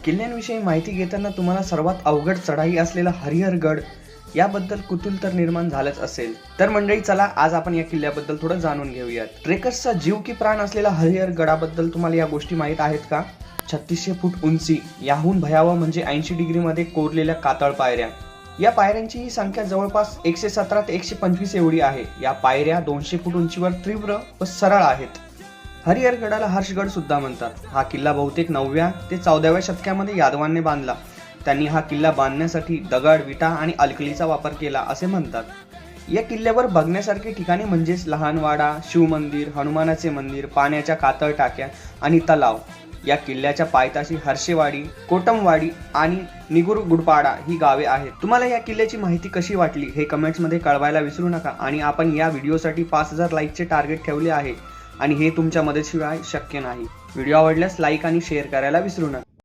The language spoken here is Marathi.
किल्ल्यांविषयी माहिती घेताना तुम्हाला सर्वात अवघड चढाई असलेला हरिहरगड याबद्दल कुतूहल तर निर्माण झालंच असेल. तर मंडळी, चला आज आपण या किल्ल्याबद्दल थोडं जाणून घेऊयात. ट्रेकर्सचा जीव की प्राण असलेला हरिहरगडाबद्दल तुम्हाला या गोष्टी माहित आहेत का? 3600 फूट उंची, याहून भयावह म्हणजे 80 डिग्रीमध्ये कोरलेल्या कातळ पायऱ्या. या पायऱ्यांची ही संख्या जवळपास 117 ते 125 एवढी आहे. या पायऱ्या 200 फूट उंचीवर तीव्र व सरळ आहेत. हरिहरगडाला हर्षगड सुद्धा म्हणतात. हा किल्ला बहुतेक 9व्या ते 14व्या शतकामध्ये यादवांनी बांधला. त्यांनी हा किल्ला बांधण्यासाठी दगड, विटा आणि अल्कलीचा वापर केला असे म्हणतात. या किल्ल्यावर बघण्यासारखे ठिकाणे म्हणजेच लहानवाडा, शिवमंदिर, हनुमानाचे मंदिर, पाण्याच्या कातळ टाक्या आणि तलाव. या किल्ल्याच्या पायथ्याशी हर्षेवाडी, कोटमवाडी आणि निगुरगुडपाडा ही गावे आहेत. तुम्हाला या किल्ल्याची माहिती कशी वाटली हे कमेंट्स मध्ये कळवायला विसरू नका. आणि आपण या व्हिडिओसाठी 5000 लाईकचे टार्गेट ठेवले आहे आणि हे तुमच्या मदतीशिवाय शक्य नाही. व्हिडिओ आवडल्यास लाईक आणि शेअर करायला विसरू नका.